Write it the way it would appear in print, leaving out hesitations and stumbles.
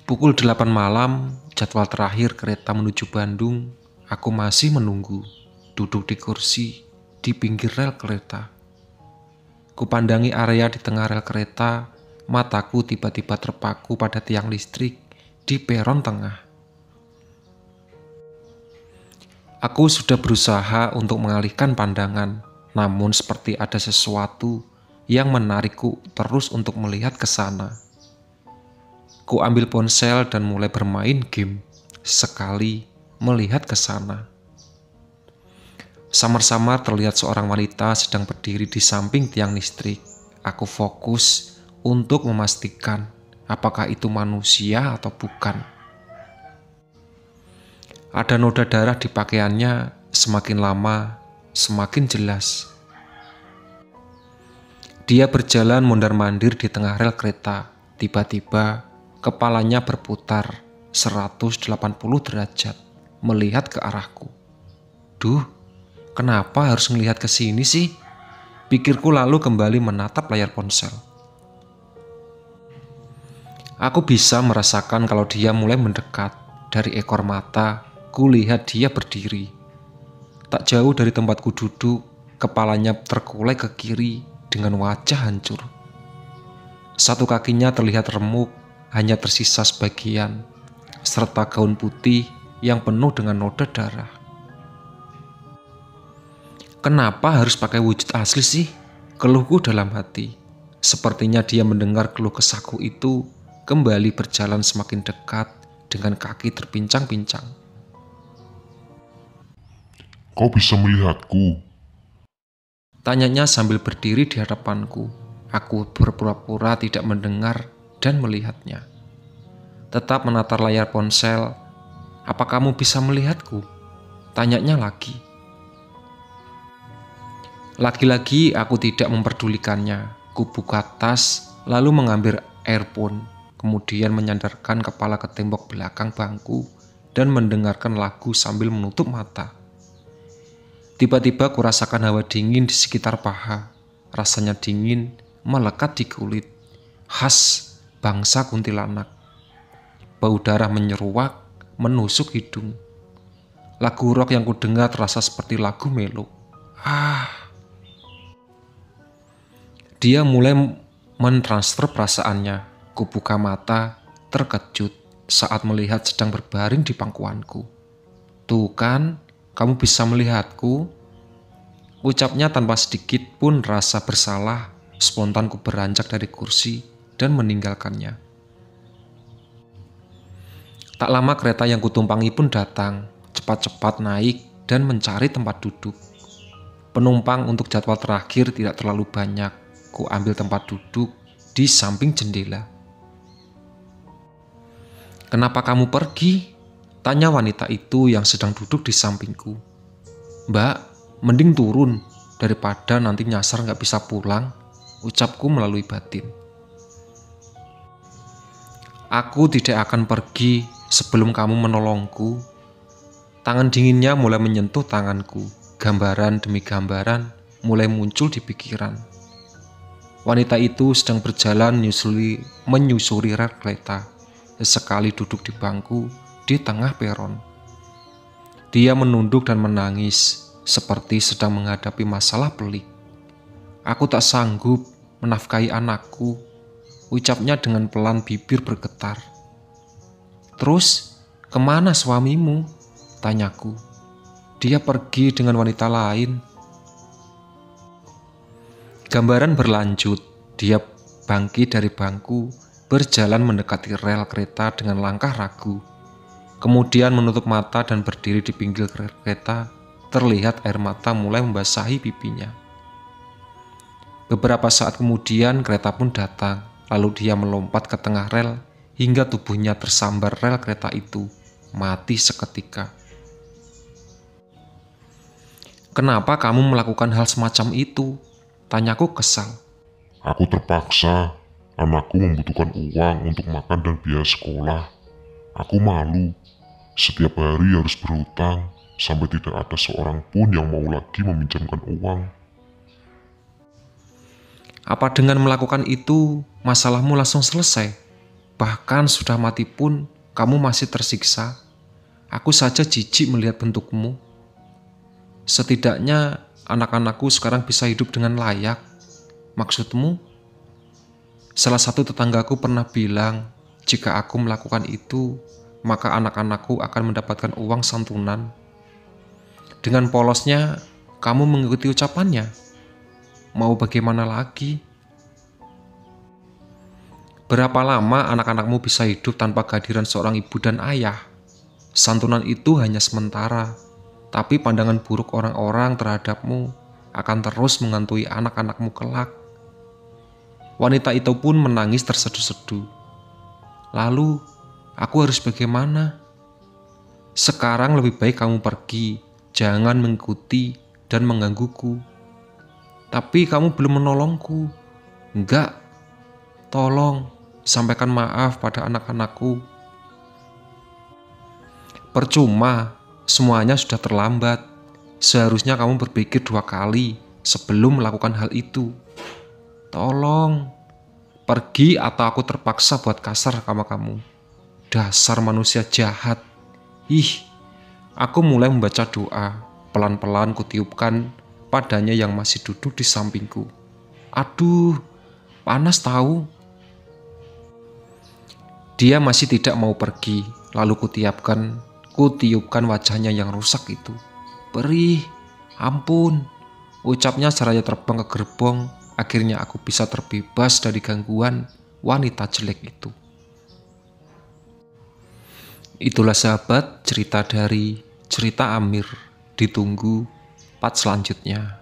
Pukul 8 malam, jadwal terakhir kereta menuju Bandung. Aku masih menunggu, duduk di kursi, di pinggir rel kereta. Kupandangi area di tengah rel kereta, mataku tiba-tiba terpaku pada tiang listrik di peron tengah. Aku sudah berusaha untuk mengalihkan pandangan, namun seperti ada sesuatu yang menarikku terus untuk melihat ke sana. Ku ambil ponsel dan mulai bermain game, sekali melihat ke sana. Samar-samar terlihat seorang wanita sedang berdiri di samping tiang listrik. Aku fokus untuk memastikan apakah itu manusia atau bukan. Ada noda darah di pakaiannya, semakin lama, semakin jelas. Dia berjalan mondar-mandir di tengah rel kereta. Tiba-tiba, kepalanya berputar 180 derajat, melihat ke arahku. Duh, kenapa harus melihat ke sini sih? Pikirku lalu kembali menatap layar ponsel. Aku bisa merasakan kalau dia mulai mendekat. Dari ekor mata, kulihat dia berdiri. Tak jauh dari tempatku duduk, kepalanya terkulai ke kiri dengan wajah hancur. Satu kakinya terlihat remuk, hanya tersisa sebagian, serta gaun putih yang penuh dengan noda darah. Kenapa harus pakai wujud asli sih? Keluhku dalam hati. Sepertinya dia mendengar keluh kesahku itu kembali berjalan semakin dekat dengan kaki terpincang-pincang. Kau bisa melihatku? Tanyanya sambil berdiri di hadapanku. Aku berpura-pura tidak mendengar dan melihatnya. Tetap menatar layar ponsel. Apa kamu bisa melihatku? Tanyanya lagi. Lagi-lagi aku tidak memperdulikannya. Ku buka tas, lalu mengambil earphone, kemudian menyandarkan kepala ke tembok belakang bangku dan mendengarkan lagu sambil menutup mata. Tiba-tiba kurasakan hawa dingin di sekitar paha. Rasanya dingin melekat di kulit, khas bangsa kuntilanak. Bau darah menyeruak, menusuk hidung. Lagu rock yang kudengar terasa seperti lagu melo. Dia mulai mentransfer perasaannya. Kubuka mata, terkejut saat melihat sedang berbaring di pangkuanku. Tuh kan, kamu bisa melihatku? Ucapnya tanpa sedikit pun rasa bersalah. Spontan ku beranjak dari kursi dan meninggalkannya. Tak lama kereta yang kutumpangi pun datang, cepat-cepat naik dan mencari tempat duduk. Penumpang untuk jadwal terakhir tidak terlalu banyak. Ku ambil tempat duduk di samping jendela. Kenapa kamu pergi? Tanya wanita itu yang sedang duduk di sampingku. Mbak, mending turun daripada nanti nyasar gak bisa pulang, ucapku melalui batin. Aku tidak akan pergi sebelum kamu menolongku. Tangan dinginnya mulai menyentuh tanganku. Gambaran demi gambaran mulai muncul di pikiran. Wanita itu sedang berjalan menyusuri rel kereta. Sesekali duduk di bangku di tengah peron. Dia menunduk dan menangis, seperti sedang menghadapi masalah pelik. Aku tak sanggup menafkahi anakku, ucapnya dengan pelan, bibir bergetar. Terus, kemana suamimu? Tanyaku. Dia pergi dengan wanita lain. Gambaran berlanjut. Dia bangkit dari bangku, berjalan mendekati rel kereta dengan langkah ragu. Kemudian menutup mata dan berdiri di pinggir kereta. Terlihat air mata mulai membasahi pipinya. Beberapa saat kemudian kereta pun datang. Lalu dia melompat ke tengah rel hingga tubuhnya tersambar rel kereta itu, mati seketika. Kenapa kamu melakukan hal semacam itu? Tanyaku kesal. Aku terpaksa. Anakku membutuhkan uang untuk makan dan biaya sekolah. Aku malu. Setiap hari harus berhutang sampai tidak ada seorang pun yang mau lagi meminjamkan uang. Apa dengan melakukan itu masalahmu langsung selesai? Bahkan sudah mati pun kamu masih tersiksa. Aku saja jijik melihat bentukmu. Setidaknya anak-anakku sekarang bisa hidup dengan layak. Maksudmu? Salah satu tetanggaku pernah bilang, jika aku melakukan itu, maka anak-anakku akan mendapatkan uang santunan. Dengan polosnya, kamu mengikuti ucapannya. Mau bagaimana lagi? Berapa lama anak-anakmu bisa hidup tanpa kehadiran seorang ibu dan ayah? Santunan itu hanya sementara, tapi pandangan buruk orang-orang terhadapmu akan terus menghantui anak-anakmu kelak. Wanita itu pun menangis terseduh-seduh. Lalu, aku harus bagaimana? Sekarang lebih baik kamu pergi, jangan mengikuti dan menggangguku. Tapi kamu belum menolongku. Enggak, tolong sampaikan maaf pada anak-anakku. Percuma, semuanya sudah terlambat. Seharusnya kamu berpikir 2 kali sebelum melakukan hal itu. Tolong, pergi atau aku terpaksa buat kasar sama kamu. Dasar manusia jahat. Aku mulai membaca doa. Pelan-pelan kutiupkan padanya yang masih duduk di sampingku. Aduh, panas tahu. Dia masih tidak mau pergi, lalu kutiupkan wajahnya yang rusak itu. Perih, ampun, ucapnya seraya terbang ke gerbong. Akhirnya aku bisa terbebas dari gangguan wanita jelek itu. Itulah sahabat cerita dari Cerita Amir. Ditunggu part selanjutnya.